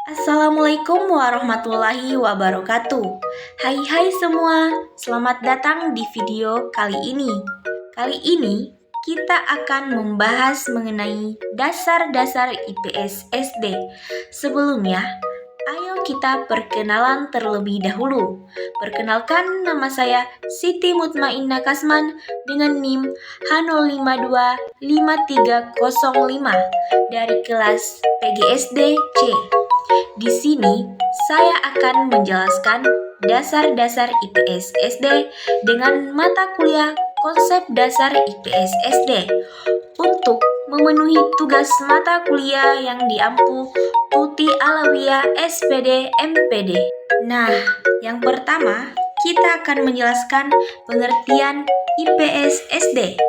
Assalamualaikum warahmatullahi wabarakatuh. Hai semua, selamat datang di video kali ini. Kali ini kita akan membahas mengenai dasar-dasar IPS SD. Sebelumnya, ayo kita perkenalan terlebih dahulu. Perkenalkan, nama saya Siti Mutmainnah Kasman dengan NIM H0525305 dari kelas PGSD C. Di sini, saya akan menjelaskan dasar-dasar IPS SD dengan mata kuliah konsep dasar IPS SD untuk memenuhi tugas mata kuliah yang diampu Tuti Alawiyah SPD MPD. Nah, yang pertama, kita akan menjelaskan pengertian IPS SD.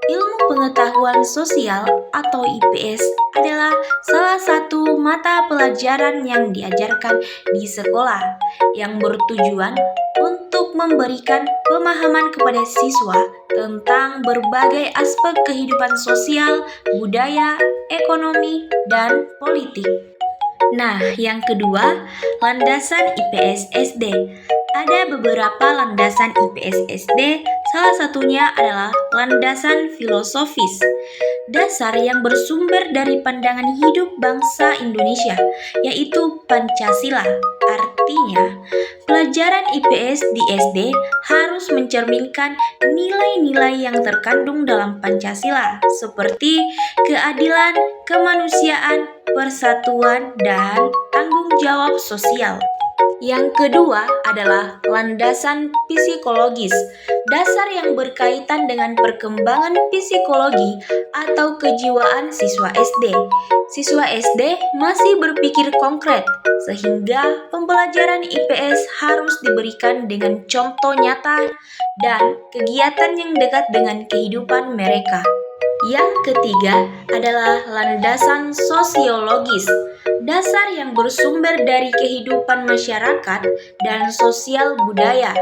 Ilmu pengetahuan sosial atau IPS adalah salah satu mata pelajaran yang diajarkan di sekolah yang bertujuan untuk memberikan pemahaman kepada siswa tentang berbagai aspek kehidupan sosial, budaya, ekonomi, dan politik. Nah, yang kedua, landasan IPS SD. Ada beberapa landasan IPS SD, salah satunya adalah landasan filosofis. Dasar yang bersumber dari pandangan hidup bangsa Indonesia, yaitu Pancasila. Artinya, pelajaran IPS di SD harus mencerminkan nilai-nilai yang terkandung dalam Pancasila, seperti keadilan, kemanusiaan, persatuan, dan tanggung jawab sosial. Yang kedua adalah landasan psikologis, dasar yang berkaitan dengan perkembangan psikologi atau kejiwaan siswa SD. Siswa SD masih berpikir konkret, sehingga pembelajaran IPS harus diberikan dengan contoh nyata dan kegiatan yang dekat dengan kehidupan mereka. Yang ketiga adalah landasan sosiologis, dasar yang bersumber dari kehidupan masyarakat dan sosial budaya.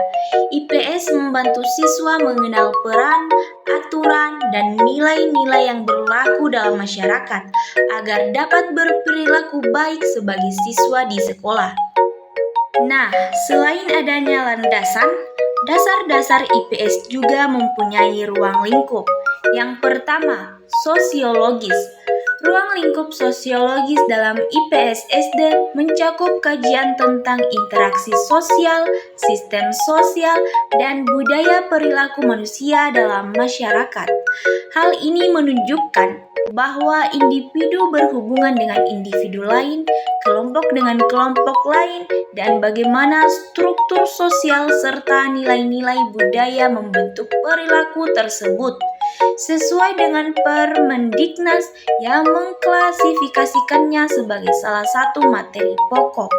IPS membantu siswa mengenal peran, aturan, dan nilai-nilai yang berlaku dalam masyarakat agar dapat berperilaku baik sebagai siswa di sekolah. Nah, selain adanya landasan, dasar-dasar IPS juga mempunyai ruang lingkup. Yang pertama, sosiologis. Ruang lingkup sosiologis dalam IPS SD mencakup kajian tentang interaksi sosial, sistem sosial, dan budaya perilaku manusia dalam masyarakat. Hal ini menunjukkan bahwa individu berhubungan dengan individu lain, kelompok dengan kelompok lain, dan bagaimana struktur sosial serta nilai-nilai budaya membentuk perilaku tersebut. Sesuai dengan Permendiknas yang mengklasifikasikannya sebagai salah satu materi pokok.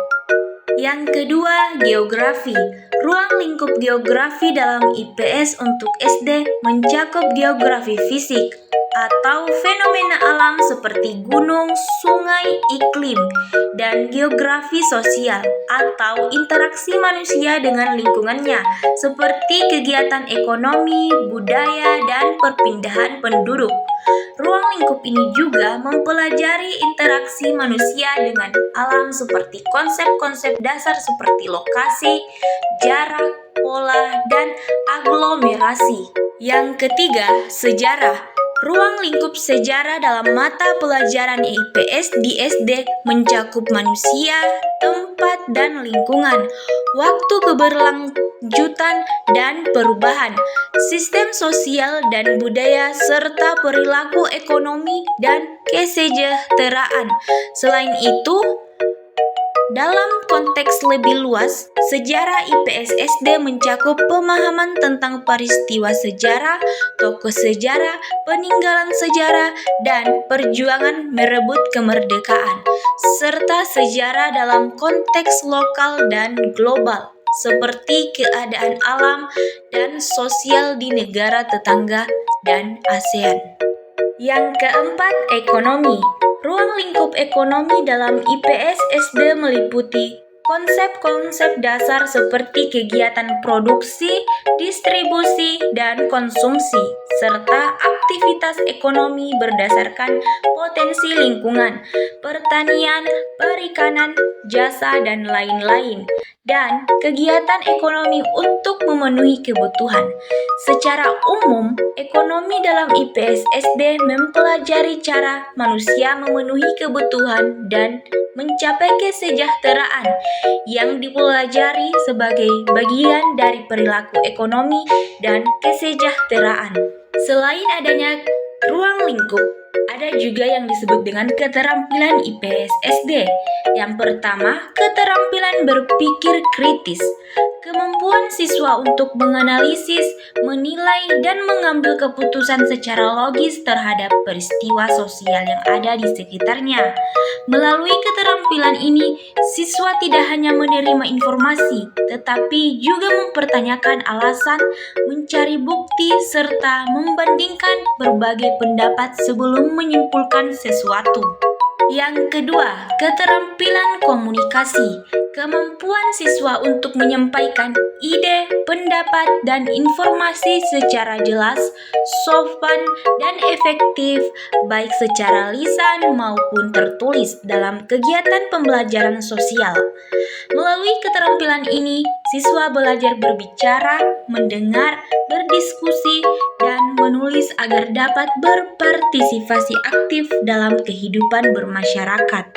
Yang kedua, geografi. Ruang lingkup geografi dalam IPS untuk SD mencakup geografi fisik atau fenomena alam seperti gunung, sungai, iklim, dan geografi sosial atau interaksi manusia dengan lingkungannya seperti kegiatan ekonomi, budaya, dan perpindahan penduduk. Ruang lingkup ini juga mempelajari interaksi manusia dengan alam seperti konsep-konsep dasar seperti lokasi, jarak, pola, dan aglomerasi. Yang ketiga, sejarah. Ruang lingkup sejarah dalam mata pelajaran IPS di SD mencakup manusia, tempat, dan lingkungan, waktu keberlanjutan dan perubahan, sistem sosial dan budaya, serta perilaku ekonomi dan kesejahteraan. Selain itu, dalam konteks lebih luas, sejarah IPS SD mencakup pemahaman tentang peristiwa sejarah, tokoh sejarah, peninggalan sejarah, dan perjuangan merebut kemerdekaan, serta sejarah dalam konteks lokal dan global, seperti keadaan alam dan sosial di negara tetangga dan ASEAN. Yang keempat, ekonomi. Ruang lingkup ekonomi dalam IPS SD meliputi konsep-konsep dasar seperti kegiatan produksi, distribusi, dan konsumsi, serta aktivitas ekonomi berdasarkan potensi lingkungan, pertanian, perikanan, jasa, dan lain-lain, dan kegiatan ekonomi untuk memenuhi kebutuhan. Secara umum, ekonomi dalam IPS SD mempelajari cara manusia memenuhi kebutuhan dan mencapai kesejahteraan yang dipelajari sebagai bagian dari perilaku ekonomi dan kesejahteraan. Selain adanya ruang lingkup, ada juga yang disebut dengan keterampilan IPS SD. Yang pertama, keterampilan berpikir kritis. Kemampuan siswa untuk menganalisis, menilai, dan mengambil keputusan secara logis terhadap peristiwa sosial yang ada di sekitarnya. Melalui keterampilan ini, siswa tidak hanya menerima informasi, tetapi juga mempertanyakan alasan, mencari bukti, serta membandingkan berbagai pendapat sebelum menyimpulkan sesuatu. Yang kedua, keterampilan komunikasi. Kemampuan siswa untuk menyampaikan ide, pendapat, dan informasi secara jelas, sopan, dan efektif, baik secara lisan maupun tertulis dalam kegiatan pembelajaran sosial. Melalui keterampilan ini, siswa belajar berbicara, mendengar, berdiskusi, dan menulis agar dapat berpartisipasi aktif dalam kehidupan bermasyarakat.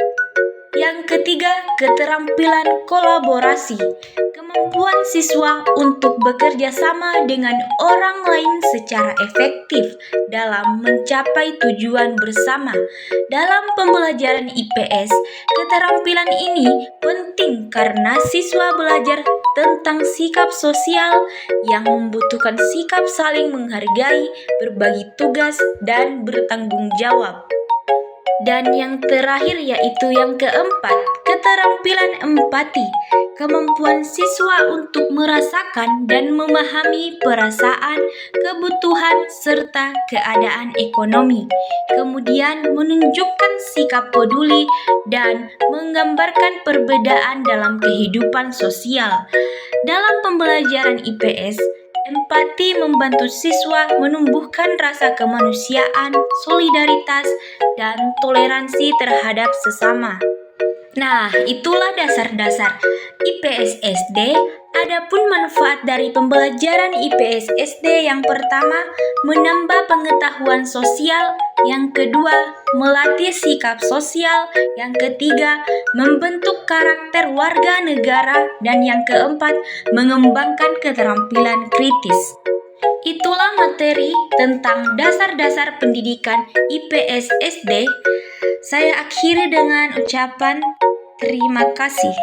Yang ketiga, keterampilan kolaborasi. Kemampuan siswa untuk bekerja sama dengan orang lain secara efektif dalam mencapai tujuan bersama. Dalam pembelajaran IPS, keterampilan ini penting karena siswa belajar tentang sikap sosial yang membutuhkan sikap saling menghargai, berbagi tugas, dan bertanggung jawab. Dan yang terakhir yaitu yang keempat, keterampilan empati. Kemampuan siswa untuk merasakan dan memahami perasaan, kebutuhan, serta keadaan ekonomi. Kemudian menunjukkan sikap peduli dan menggambarkan perbedaan dalam kehidupan sosial. Dalam pembelajaran IPS, empati membantu siswa menumbuhkan rasa kemanusiaan, solidaritas, dan toleransi terhadap sesama. Nah, itulah dasar-dasar IPS SD. Adapun manfaat dari pembelajaran IPS SD yang pertama, menambah pengetahuan sosial, yang kedua, melatih sikap sosial, yang ketiga, membentuk karakter warga negara, dan yang keempat, mengembangkan keterampilan kritis. Itulah materi tentang dasar-dasar pendidikan IPS SD. Saya akhiri dengan ucapan terima kasih.